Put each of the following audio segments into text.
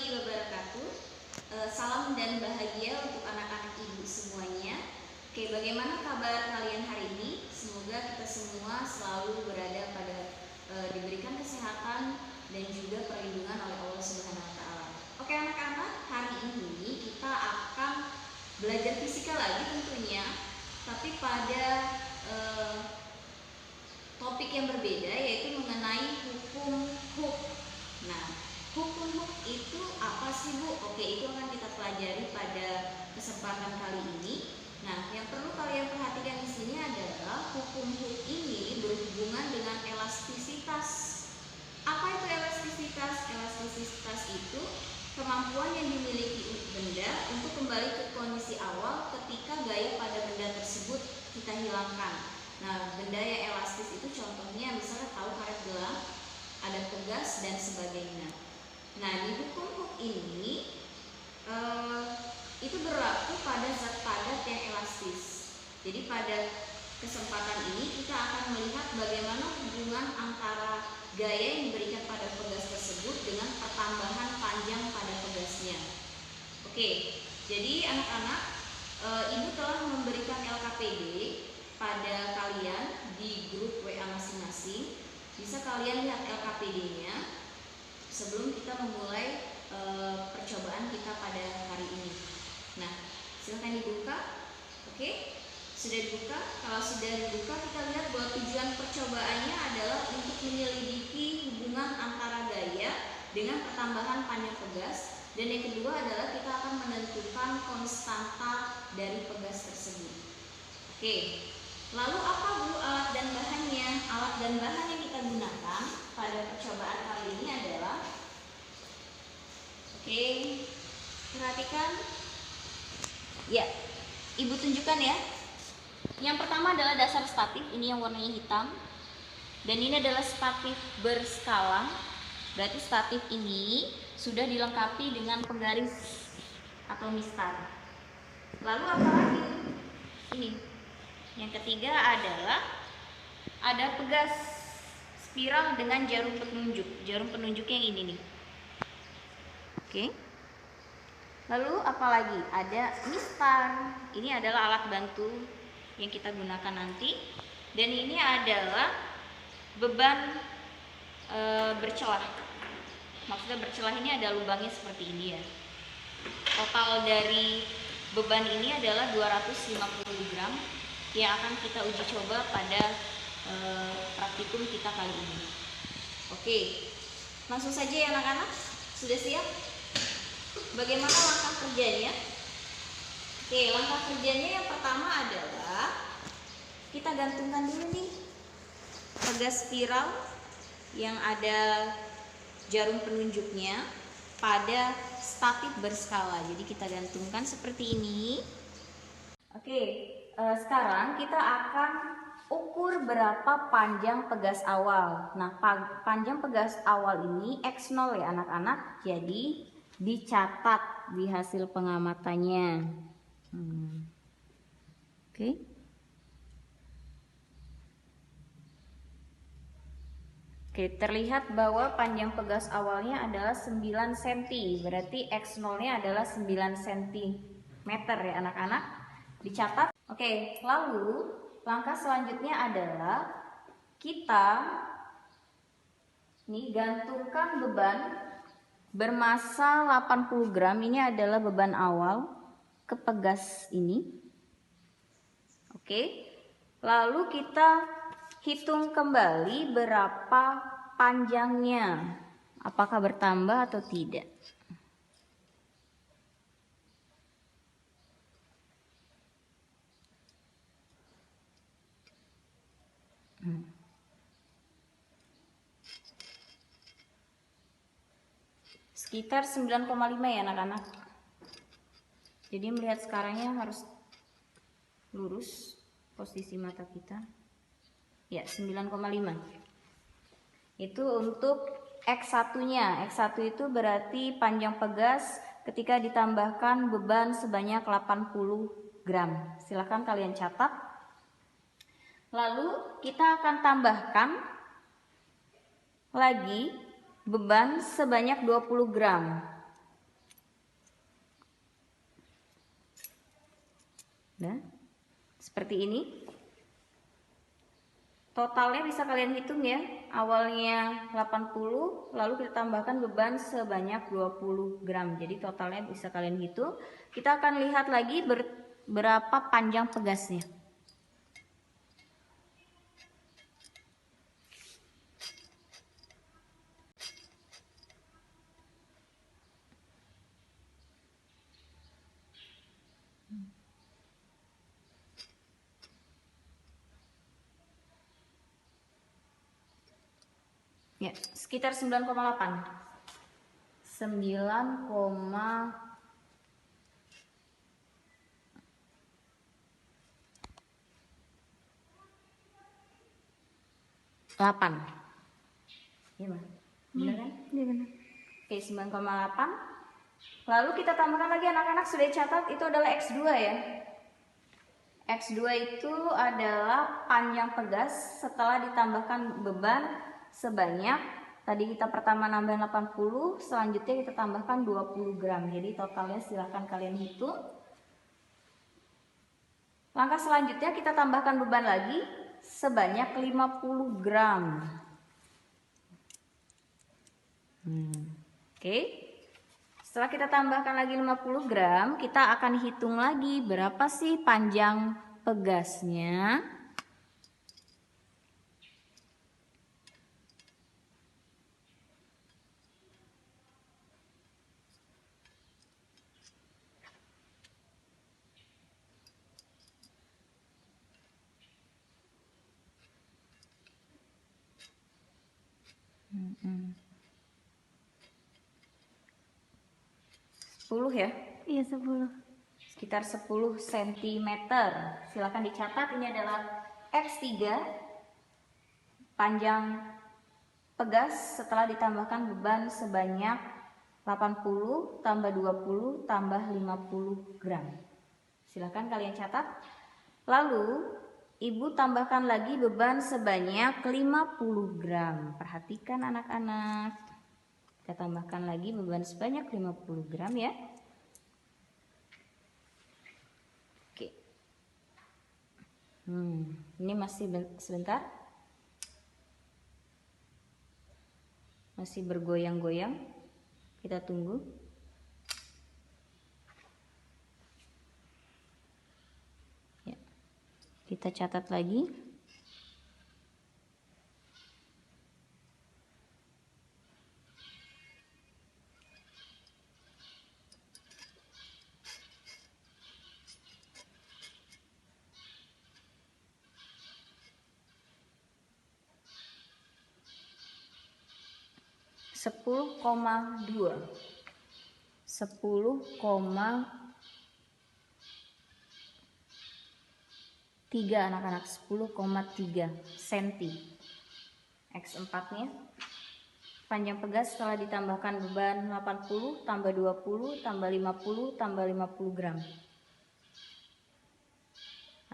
warahmatullahi wabarakatuh. Salam dan bahagia untuk anak-anak ibu semuanya. Oke, bagaimana kabar kalian hari ini? Semoga kita semua selalu berada pada diberikan kesehatan dan juga perlindungan oleh Allah Subhanahu wa taala. Oke anak-anak, hari ini kita akan belajar fisika lagi tentunya, tapi pada topik yang berbeda, yaitu mengenai hukum Hooke. Nah, hukum Hooke itu apa sih Bu? Oke, itu akan kita pelajari pada kesempatan kali ini. Nah, yang perlu kalian perhatikan di sini adalah hukum Hooke ini berhubungan dengan elastisitas. Apa itu elastisitas? Elastisitas itu kemampuan yang dimiliki benda untuk kembali ke kondisi awal ketika gaya pada benda tersebut kita hilangkan. Nah, benda yang elastis itu contohnya misalnya tahu karet gelang, ada pegas dan sebagainya. Nah, di hukum Hooke ini itu berlaku pada zat padat yang elastis. Jadi pada kesempatan ini kita akan melihat bagaimana hubungan antara gaya yang diberikan pada pegas tersebut dengan pertambahan panjang pada pegasnya. Oke, jadi anak-anak, Ibu telah memberikan LKPD pada kalian di grup WA masing-masing. Bisa kalian lihat LKPD-nya sebelum kita memulai percobaan kita pada hari ini. Nah, silahkan dibuka. Oke, sudah dibuka. Kalau sudah dibuka, kita lihat bahwa tujuan percobaannya adalah untuk menyelidiki hubungan antara gaya dengan pertambahan panjang pegas, dan yang kedua adalah kita akan menentukan konstanta dari pegas tersebut. Oke, lalu apa Bu alat dan bahannya? Alat dan bahan yang kita gunakan pada percobaan kali ini adalah, oke, perhatikan. Ya, Ibu tunjukkan ya. Yang pertama adalah dasar statif, ini yang warnanya hitam. Dan ini adalah statif berskala. Berarti statif ini sudah dilengkapi dengan penggaris atau mistar. Lalu apa lagi? Ini. Yang ketiga adalah ada pegas spiral dengan jarum penunjuk. Jarum penunjuk yang ini nih. Oke. Lalu apa lagi? Ada mistar. Ini adalah alat bantu yang kita gunakan nanti. Dan ini adalah beban bercelah. Maksudnya bercelah ini ada lubangnya seperti ini ya. Total dari beban ini adalah 250 gram yang akan kita uji coba pada praktikum kita kali ini. Oke, langsung saja ya anak-anak. Sudah siap? Bagaimana langkah kerjanya? Oke, langkah kerjanya yang pertama adalah kita gantungkan dulu nih pegas spiral yang ada jarum penunjuknya pada statif berskala. Jadi kita gantungkan seperti ini. Oke, sekarang kita akan ukur berapa panjang pegas awal. Nah, panjang pegas awal ini X0 ya anak-anak. Jadi dicatat di hasil pengamatannya. Oke. Oke, terlihat bahwa panjang pegas awalnya adalah 9 cm. Berarti X0-nya adalah 9 cm ya anak-anak. Dicatat. Oke, lalu langkah selanjutnya adalah kita gantungkan beban bermasa 80 gram. Ini adalah beban awal ke pegas ini. Oke. Lalu kita hitung kembali berapa panjangnya, apakah bertambah atau tidak. Sekitar 9,5 ya anak-anak. Jadi melihat sekarangnya harus lurus posisi mata kita. Ya, 9,5. Itu untuk X1-nya. X1 itu berarti panjang pegas ketika ditambahkan beban sebanyak 80 gram. Silahkan kalian catat. Lalu kita akan tambahkan lagi beban sebanyak 20 gram. Nah, seperti ini. Totalnya bisa kalian hitung ya. Awalnya 80, lalu kita tambahkan beban sebanyak 20 gram. Jadi totalnya bisa kalian hitung. Kita akan lihat lagi berapa panjang pegasnya. Ya, sekitar 9,8. 9,8. Iya, Mas. Benar kan? Iya benar. Oke, 9,8. Lalu kita tambahkan lagi, anak-anak sudah catat, itu adalah X2 ya. X2 itu adalah panjang pegas setelah ditambahkan beban sebanyak, tadi kita pertama nambah 80, selanjutnya kita tambahkan 20 gram. Jadi totalnya silahkan kalian hitung. Langkah selanjutnya kita tambahkan beban lagi sebanyak 50 gram. Oke. Setelah kita tambahkan lagi 50 gram, kita akan hitung lagi berapa sih panjang pegasnya. Sepuluh ya? Iya 10. Sekitar 10 cm. Silakan dicatat, ini adalah X3, panjang pegas setelah ditambahkan beban sebanyak 80 tambah 20 tambah 50 gram. Silakan kalian catat. Lalu ibu tambahkan lagi beban sebanyak 50 gram. Perhatikan anak-anak. Kita tambahkan lagi beban sebanyak 50 gram ya. Oke. Ini masih sebentar. Masih bergoyang-goyang. Kita tunggu. Ya. Kita catat lagi. Sepuluh koma 3 anak-anak, 10,3 cm. X4 nya panjang pegas setelah ditambahkan beban 80 tambah 20 tambah 50 tambah 50 gram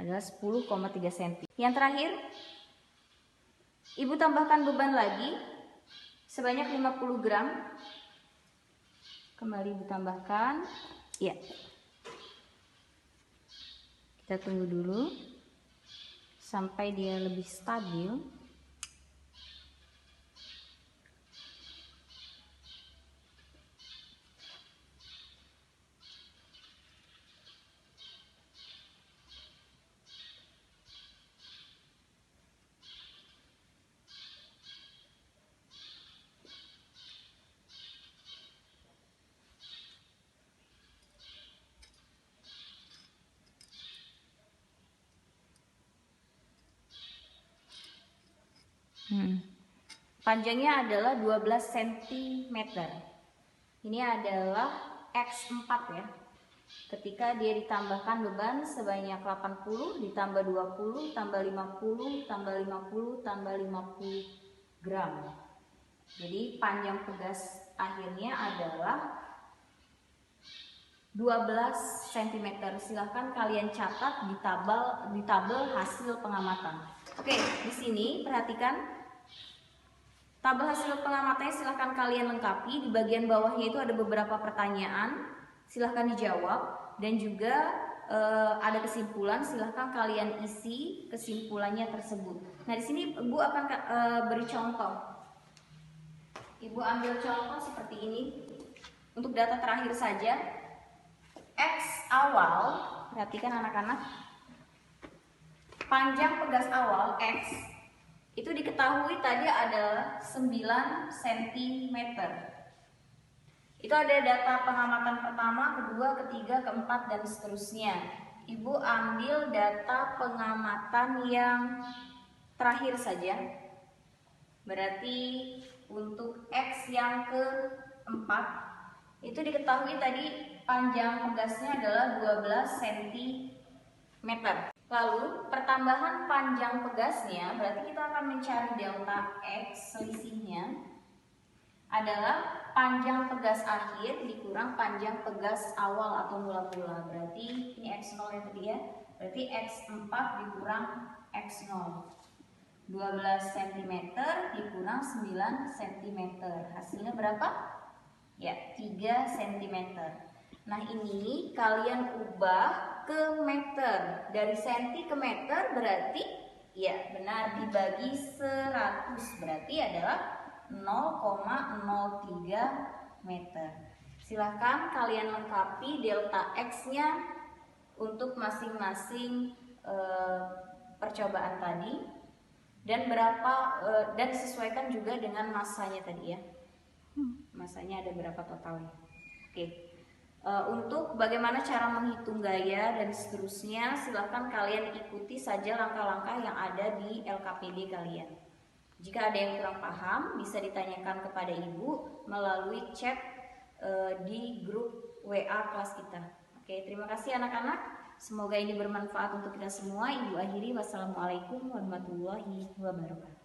adalah 10,3 cm. Yang terakhir, ibu tambahkan beban lagi sebanyak 50 gram. Kembali ditambahkan. Ya. Kita tunggu dulu sampai dia lebih stabil. Panjangnya adalah 12 cm. Ini adalah X4 ya. Ketika dia ditambahkan beban sebanyak 80 ditambah 20 tambah 50 tambah 50 tambah 50 gram. Jadi panjang pegas akhirnya adalah 12 cm. Silahkan kalian catat di tabel hasil pengamatan. Oke, di sini perhatikan tabel hasil pengamatannya, silahkan kalian lengkapi. Di bagian bawahnya itu ada beberapa pertanyaan, silahkan dijawab. Dan juga ada kesimpulan, silahkan kalian isi kesimpulannya tersebut. Nah, di sini Ibu akan beri contoh. Ibu ambil contoh seperti ini. Untuk data terakhir saja, X awal, perhatikan anak-anak, panjang pegas awal X itu diketahui tadi adalah 9 cm. Itu ada data pengamatan pertama, kedua, ketiga, keempat, dan seterusnya. Ibu ambil data pengamatan yang terakhir saja. Berarti untuk X yang keempat itu diketahui tadi panjang pegasnya adalah 12 cm. Lalu pertambahan panjang pegasnya, berarti kita akan mencari delta X, selisihnya adalah panjang pegas akhir dikurang panjang pegas awal atau mula-mula. Berarti ini X0 ya tadi ya. Berarti X4 dikurang X0. 12 cm dikurang 9 cm. Hasilnya berapa? Ya, 3 cm. Nah, ini kalian ubah ke meter. Dari senti ke meter berarti ya benar dibagi 100 berarti adalah 0,03 meter. Silahkan kalian lengkapi delta X-nya untuk masing-masing percobaan tadi dan dan sesuaikan juga dengan masanya tadi ya. Masanya ada berapa totalnya. Oke. Untuk bagaimana cara menghitung gaya dan seterusnya, silahkan kalian ikuti saja langkah-langkah yang ada di LKPD kalian. Jika ada yang kurang paham, bisa ditanyakan kepada Ibu melalui chat di grup WA kelas kita. Oke, terima kasih anak-anak. Semoga ini bermanfaat untuk kita semua. Ibu akhiri, wassalamualaikum warahmatullahi wabarakatuh.